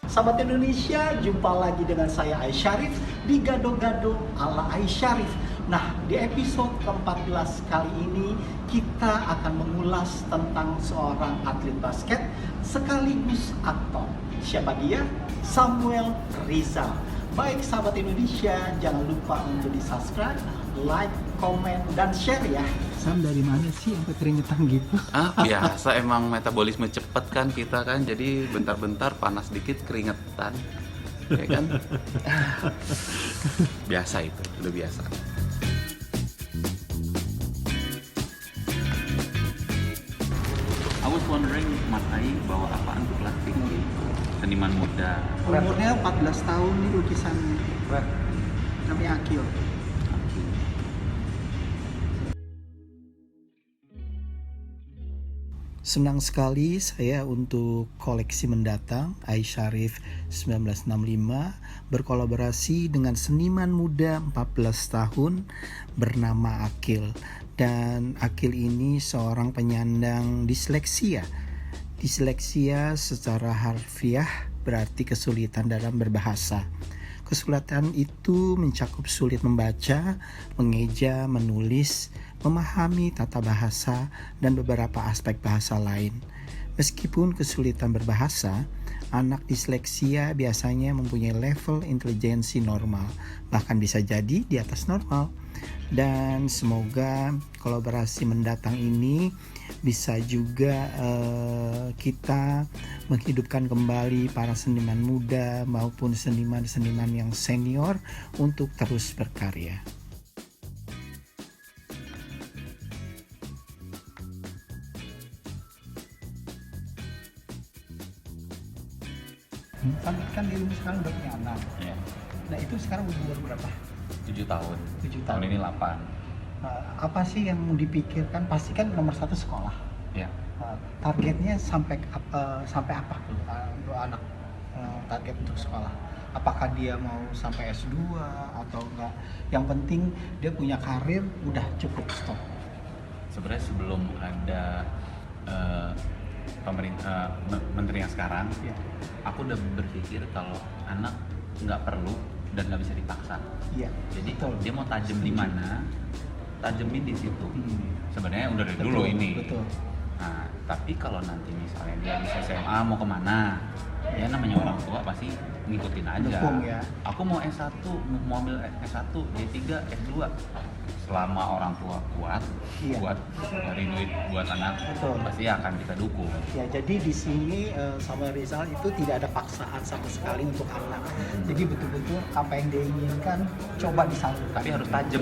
Sahabat Indonesia, jumpa lagi dengan saya Aisyarif di Gado-Gado ala Aisyarif. Nah, di episode ke-14 kali ini kita akan mengulas tentang seorang atlet basket sekaligus aktor. Siapa dia? Samuel Rizal. Baik sahabat Indonesia, jangan lupa untuk di-subscribe, like, komen, dan share ya. Sam, dari mana sih sampai keringetan gitu? Biasa emang metabolisme cepet kan kita kan, jadi bentar-bentar panas dikit keringetan, ya kan? Biasa itu, udah biasa. I was wondering, Mas Ai bawa apaan untuk kelas tinggi? Seniman muda. Umurnya 14 tahun nih lukisannya. Namanya Akil. Senang sekali saya untuk koleksi mendatang Aisyarif 1965 berkolaborasi dengan seniman muda 14 tahun bernama Akil. Dan Akil ini seorang penyandang disleksia. Disleksia secara harfiah berarti kesulitan dalam berbahasa. Kesulitan itu mencakup sulit membaca, mengeja, menulis, memahami tata bahasa, dan beberapa aspek bahasa lain. Meskipun kesulitan berbahasa, anak disleksia biasanya mempunyai level intelijensi normal, bahkan bisa jadi di atas normal. Dan semoga kolaborasi mendatang ini bisa juga kita menghidupkan kembali para seniman muda maupun seniman-seniman yang senior untuk terus berkarya. Kan dirimu sekarang udah punya anak. Ya, Nah itu sekarang umur berapa? 7 tahun. 7 Tahun ini 8. Apa sih yang dipikirkan? Pasti kan nomor satu sekolah. Ya. Targetnya sampai apa untuk anak, target untuk sekolah? Apakah dia mau sampai S2 atau enggak? Yang penting dia punya karir, udah cukup stop. Sebenarnya sebelum ada pemerintah menteri yang sekarang, Ya. aku udah berpikir kalau anak nggak perlu dan nggak bisa dipaksa. Iya. Jadi Betul. dia mau tajem di mana, tajemin di situ. Sebenarnya udah dari Betul, dulu ini. betul. Nah, tapi kalau nanti misalnya dia bisa SMA mau kemana, ya namanya orang tua pasti ngikutin aja. Dukung ya. Aku mau S1, mau ambil S1, D3, S2. Selama orang tua kuat, Iya. buat dari duit buat anak, Betul. pasti akan kita dukung. Ya, jadi di sini Samuel Rizal itu tidak ada paksaan sama sekali untuk anak. Jadi betul-betul apa yang dia inginkan coba disalurkan. Tapi harus tajam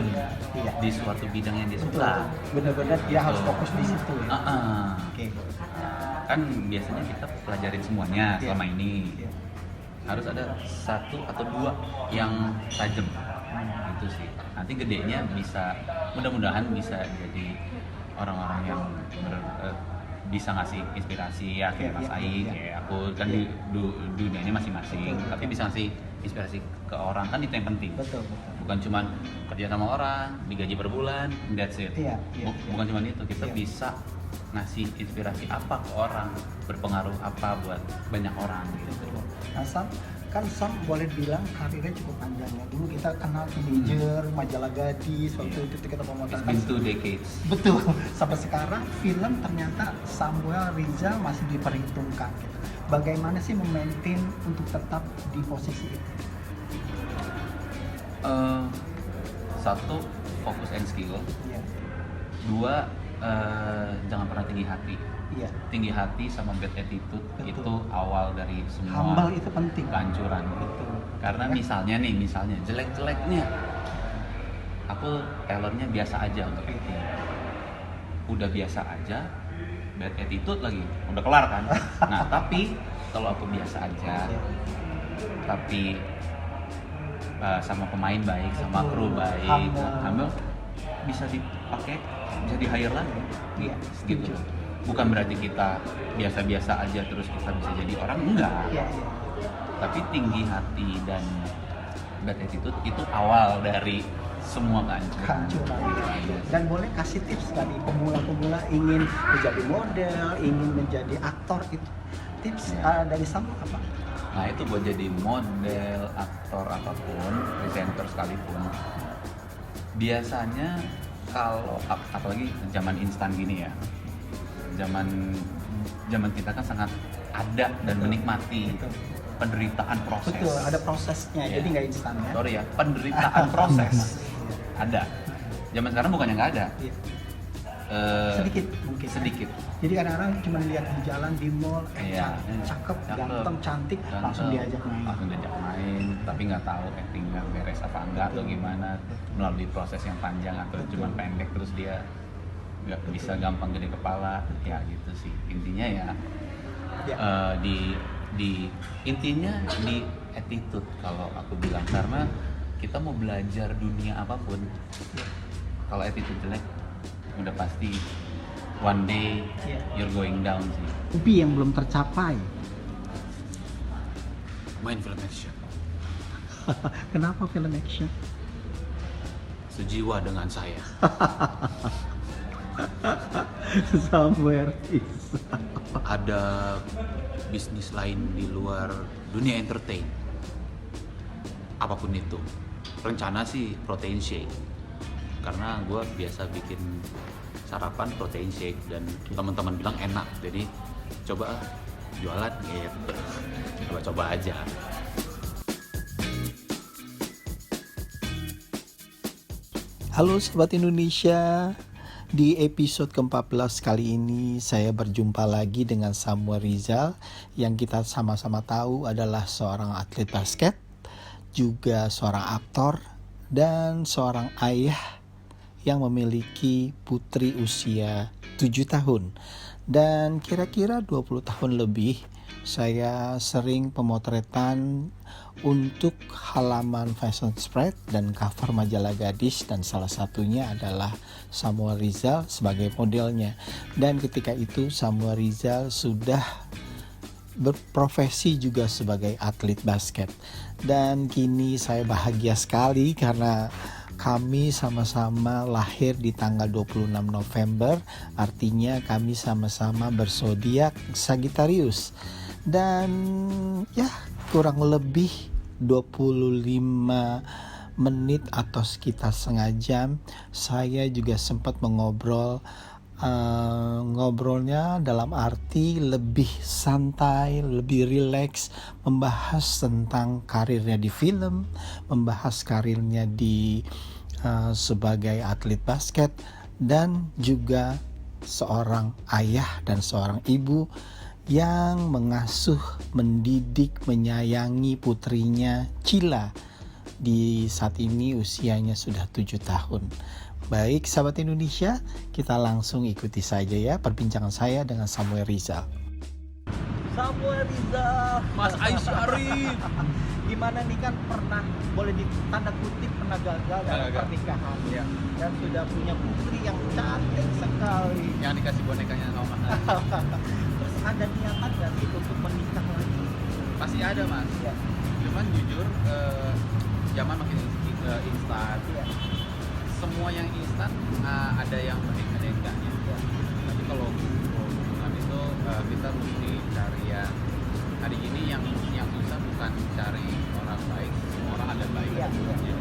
Iya. di suatu bidang yang dia Betul. suka. Benar-benar dia harus Betul. fokus di situ ya. Oke. Kan biasanya kita pelajarin semuanya Iya. selama ini. Iya. Harus ada 1 atau 2 yang tajam. Gitu sih. Nanti gedenya bisa, mudah-mudahan bisa jadi orang-orang yang bisa ngasih inspirasi ya kayak Iya, Mas iya, Ai, iya. kayak aku kan Iya. di dunianya masing-masing, Betul, tapi betul. bisa ngasih inspirasi ke orang, kan itu yang penting. Betul, betul. Bukan cuman kerja sama orang, digaji per bulan, that's it. Iya, iya, Bukan iya. cuman itu, kita Iya. bisa ngasih inspirasi apa ke orang, berpengaruh apa buat banyak orang gitu. Nah, Sam boleh bilang karirnya cukup panjang ya. Dulu kita kenal teenager, majalah gadis, waktu Iya. itu kita It's pemotretan. been 2 decades. Betul. Sampai sekarang film ternyata Samuel Rizal masih diperhitungkan. Gitu. Bagaimana sih memaintain untuk tetap di posisi itu? 1, fokus and skill. Iya. 2, jangan pernah tinggi hati. Iya. Tinggi hati sama bad attitude Betul. itu awal dari semua Humble itu penting. kehancuran. Betul. Karena Ya. misalnya jelek-jeleknya aku talentnya biasa aja untuk acting. Udah biasa aja, bad attitude lagi, udah kelar kan. Nah tapi kalau aku biasa aja, tapi sama pemain baik, sama Betul. kru baik, Humble. bisa dipakai, bisa di hire lagi, Iya, gitu. setuju. Bukan berarti kita biasa-biasa aja terus kita bisa jadi orang, enggak. Iya, iya. Tapi tinggi hati dan bad attitude itu awal dari semua Kehancuran. Iya. Dan boleh kasih tips tadi pemula-pemula ingin menjadi model, ingin menjadi aktor itu tips Ya. dari Sam apa? Nah itu buat jadi model, aktor apapun, presenter sekalipun, biasanya kalau apalagi zaman instan gini ya, zaman kita kan sangat ada dan menikmati penderitaan proses. Betul, ada prosesnya, Ya. jadi nggak instan ya. Sorry ya, penderitaan proses ada. Zaman sekarang bukannya nggak ada. Iya. Eh, Sedikit mungkin. sedikit. Jadi kadang-kadang cuma lihat di jalan, di mall, Iya, cakep, cakep, ganteng, cantik, langsung diajak main. langsung diajak main, tapi nggak tahu actingnya beres apa enggak atau Betul. gimana, melalui proses yang panjang atau Betul. cuma pendek terus dia nggak bisa gampang gede kepala, ya gitu sih intinya ya. Ya. Intinya di attitude kalau aku bilang, karena kita mau belajar dunia apapun, kalau attitude jelek udah pasti one day Iya. you're going down sih. Mimpi yang belum tercapai. Main film action, Kenapa film action? sejiwa dengan saya. Somewhere is. Ada bisnis lain di luar dunia entertain, apapun itu. Rencana sih protein shake, karena gue biasa bikin sarapan protein shake dan teman-teman bilang enak, jadi coba jualan gitu. Coba aja. Halo Sobat Indonesia, di episode ke-14 kali ini saya berjumpa lagi dengan Samuel Rizal yang kita sama-sama tahu adalah seorang atlet basket, juga seorang aktor, dan seorang ayah yang memiliki putri usia 7 tahun. Dan kira-kira 20 tahun lebih saya sering pemotretan untuk halaman fashion spread dan cover majalah gadis, dan salah satunya adalah Samuel Rizal sebagai modelnya. Dan ketika itu Samuel Rizal sudah berprofesi juga sebagai atlet basket. Dan kini saya bahagia sekali karena kami sama-sama lahir di tanggal 26 November, artinya kami sama-sama berzodiak Sagittarius. Dan ya kurang lebih 25 menit atau sekitar setengah jam saya juga sempat ngobrolnya dalam arti lebih santai, lebih rileks, membahas tentang karirnya di film, membahas karirnya di sebagai atlet basket, dan juga seorang ayah dan seorang ibu yang mengasuh, mendidik, menyayangi putrinya Cila di saat ini usianya sudah 7 tahun. Baik sahabat Indonesia, kita langsung ikuti saja ya perbincangan saya dengan Samuel Rizal. Samuel Rizal, Mas Aisyarif. Gimana nih, kan pernah boleh ditanda kutip pernah gagal dalam pernikahan, Ya. dan sudah punya putri yang cantik sekali. Yang dikasih bonekanya sama Mas. Terus ada niatan nggak sih untuk menikah lagi? Pasti ada Mas. Ya. Cuman jujur zaman makin instan. Ya. Semua yang instan ada yang baik ada yang enggaknya. Ya. Tapi kalau hubungan itu kita mesti cari yang hari ini yang susah bukan cari orang baik, semua orang ada baik Iya, ada buruknya.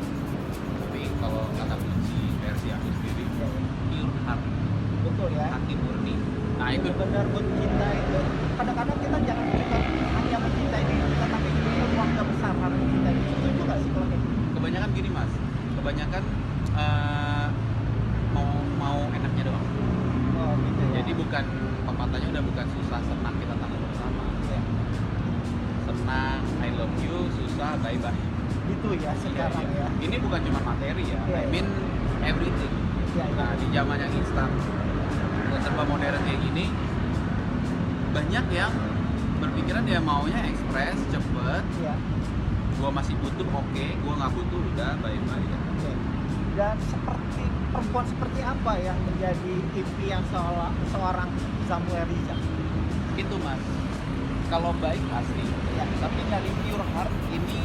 Tapi kalau kata kunci versi aku sendiri, Ya. pure heart, Betul ya. hati murni. Nah itu benar mencintai itu. Kadang-kadang kita jangan cuma hanya mencintai diri kita, tapi keluarga besar harus mencintai. Setuju nggak sih kalau kayak gitu? kebanyakan gini Mas, kebanyakan mau enaknya doang. Oh gitu ya. Jadi bukan pepatahnya udah bukan susah senang kita tanggung bersama. Ya. Senang, I love you, susah, bye bye. Gitu ya sekarang ya. Ini bukan cuma materi ya, Iya, I mean everything. Ya, ya. Nah di zaman yang instan, serba modern kayak gini, banyak yang berpikiran dia maunya ekspres, cepet. Ya. Gua masih butuh, oke. Gua nggak butuh, udah bye bye. Oke. Dan perempuan seperti apa yang menjadi impian seorang Samuel Rizal? Itu Mas. Kalau baik pasti, Ya. tapi dari pure heart ini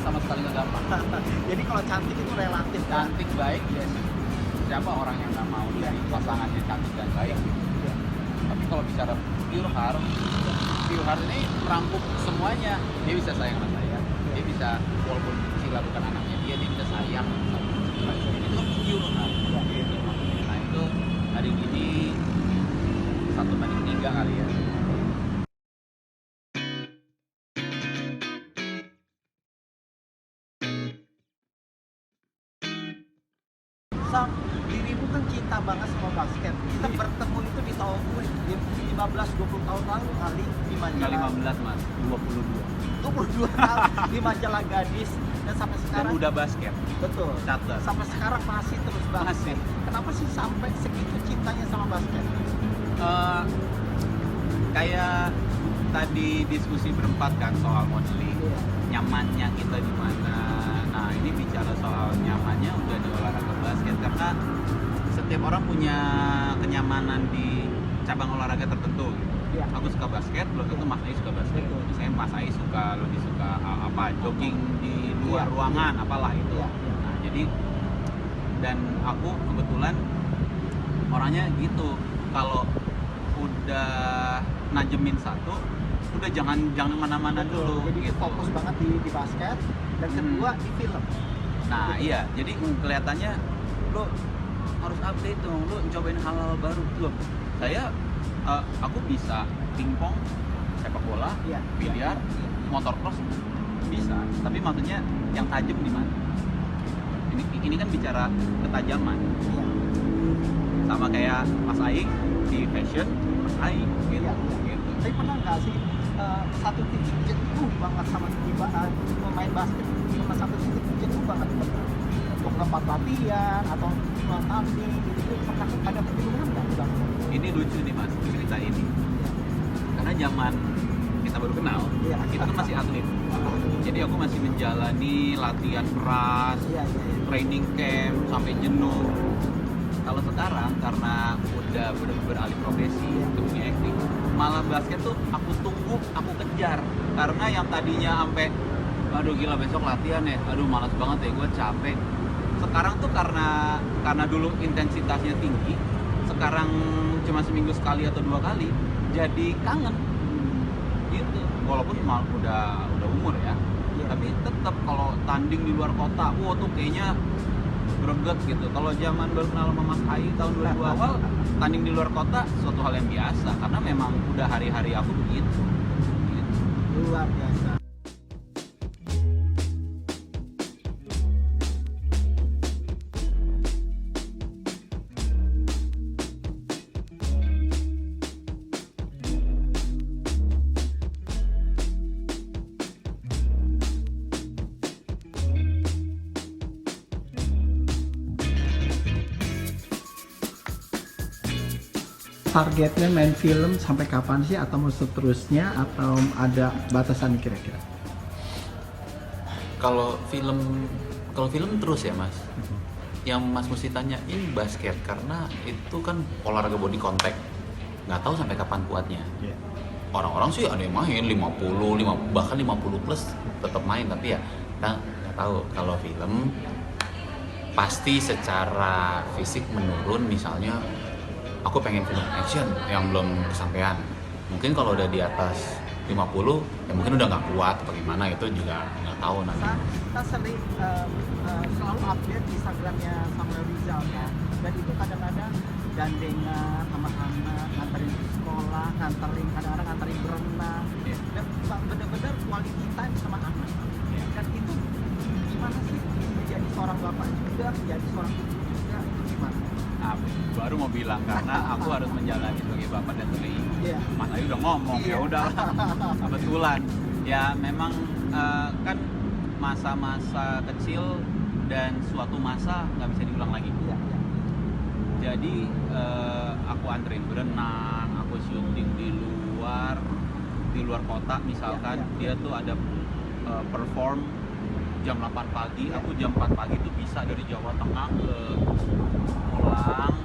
sama sekali nggak gampang. Jadi kalau cantik itu relatif kan? Cantik baik ya sih. Siapa orang yang nggak mau dari pasangannya cantik dan baik? Ya. Tapi kalau bicara pure heart, Wilhar ini merangkum semuanya. Dia bisa sayang sama saya, dia bisa walaupun Sila bukan anaknya dia bisa sayang sama saya. Itu kan pure kan. Gitu. Nah itu hari ini 1:3 kali ya. Sam, dirimu kan cinta banget sama basket. Kita bertemu itu di tahun 15-20 tahun lalu kali di Enggak majalah 15 mas, 22. 22 tahun di majalah Gadis dan sampai Dan sekarang udah basket. betul. Catat. Sampai sekarang masih terus basket. Masih. Kenapa sih sampai segitu cintanya sama basket? Eh, kayak tadi diskusi berempat kan soal modeling, Iya. nyamannya kita di mana. Nah ini bicara soal nyamannya udah di olahraga basket karena setiap orang punya kenyamanan di cabang olahraga tertentu. Gitu. Iya. Aku suka basket, belum tentu Mas Ai suka basket. Betul. Misalnya Mas Ai lebih suka apa jogging di luar Iya. ruangan, apalah itu. Iya, iya. Nah jadi dan aku kebetulan orangnya gitu, kalau udah najemin satu udah jangan mana-mana dulu Jadi gitu. fokus banget di basket dan kedua di film. Nah iya, jadi kelihatannya lo harus update dong, lo cobain hal-hal baru belum. Saya aku bisa pingpong, sepak bola, Iya. biliar, motocross bisa, tapi maksudnya yang tajam di mana? Ini kan bicara ketajaman. Iya. Sama kayak Mas Ai di fashion, Mas Ai gitu. Iya, iya. Gitu. Tapi pernah nggak sih satu titik jenuh banget sama pemain basket sama satu titik jenuh banget untuk tempat latihan atau tanding gitu pernah ada kejenuhan nggak bang? Ini lucu nih Mas, cerita ini. Karena zaman kita baru kenal, Iya. kita kan masih atlet. Jadi aku masih menjalani latihan keras, Iya, iya, iya. training camp sampai jenuh. Kalau sekarang karena udah beralih profesi ke dunia acting, malah basket tuh aku tunggu, aku kejar. Karena yang tadinya sampai aduh gila besok latihan ya, aduh malas banget ya, gue capek. Sekarang tuh karena dulu intensitasnya tinggi, sekarang cuma seminggu sekali atau 2 kali, jadi kangen gitu. Walaupun udah umur ya, Iya. tapi tetap kalau tanding di luar kota, wah tuh kayaknya greget gitu. Kalau zaman baru kenal sama Mas Ai tahun 2000 awal, tanding di luar kota suatu hal yang biasa karena memang udah hari-hari aku begitu. Gitu. Luar biasa. Targetnya main film sampai kapan sih atau mau seterusnya atau ada batasan kira-kira? Kalau film terus ya Mas. Yang Mas mesti tanyain basket karena itu kan olahraga body contact. Nggak tahu sampai kapan kuatnya. Iya. Orang-orang sih ada yang main 50, bahkan 50 plus tetap main, tapi ya kita nggak tahu. Kalau film pasti secara fisik menurun. Misalnya aku pengen film action yang belum kesampaian, mungkin kalau udah di atas 50 ya mungkin udah nggak kuat bagaimana, itu juga nggak tahu nanti. Kita sering selalu update Instagramnya Samuel Rizal ya, dan itu kadang-kadang gandengan sama anak, nganterin ke sekolah, kadang-kadang nganterin berenang, Iya. dan bener-bener quality time sama anak. Iya. Dan itu gimana sih menjadi seorang bapak juga, menjadi seorang ibu juga, itu gimana? Nah, baru mau bilang karena aku harus menjalani sebagai bapak dan sebagai ibu. Iya. Mas Ayu udah ngomong, Iya. ya udahlah. Kebetulan ya memang kan masa-masa kecil dan suatu masa nggak bisa diulang lagi. Iya, iya. Jadi aku anterin berenang, aku syuting di luar kota misalkan. Iya, iya. Dia tuh ada perform jam 8 pagi, aku jam 4 pagi tuh bisa dari Jawa Tengah ke pulang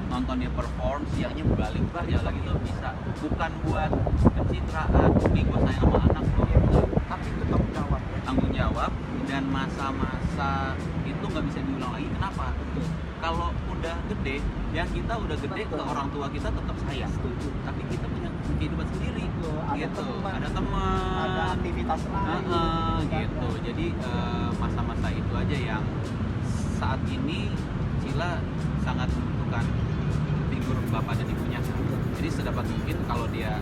nonton dia perform, siangnya balik lagi tuh bisa. Bukan buat pencitraan, nih gue sayang sama anak loh, Tapi itu tanggung jawab ya. tanggung jawab. Dan masa-masa itu nggak bisa diulang lagi. Kenapa? kalau udah gede, yang kita udah gede ke Betul. orang tua kita tetap sayang. Setuju. Tapi kita punya kehidupan sendiri, Ada gitu. teman, Ada teman, ada aktivitas lain. gitu. Jadi masa-masa itu aja yang saat ini Cila sangat membutuhkan figur bapak dan ibunya. Jadi sedapat mungkin kalau dia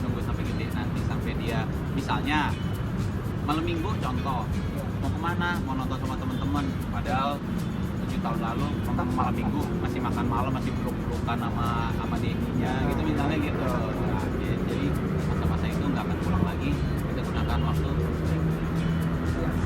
nunggu sampai gede nanti, sampai dia misalnya malam minggu contoh mau kemana, mau nonton sama teman-teman, padahal 7 tahun lalu nonton malam minggu masih makan malam, masih peluk-pelukan sama dekinya gitu misalnya gitu. Nah, jadi masa-masa itu nggak akan pulang lagi, kita gunakan waktu.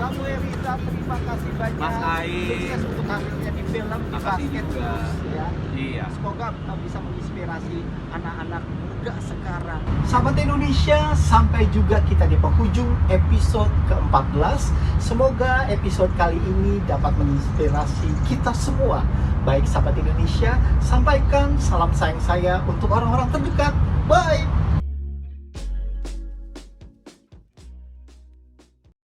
Samuel Riza, terima kasih banyak. Mas Ais. Sukses untuk karirnya di film, di Makasih basket juga. terus, ya. Iya. Semoga bisa menginspirasi anak-anak muda sekarang. Sahabat Indonesia, sampai juga kita di penghujung episode ke-14. Semoga episode kali ini dapat menginspirasi kita semua. Baik sahabat Indonesia, sampaikan salam sayang saya untuk orang-orang terdekat. Bye!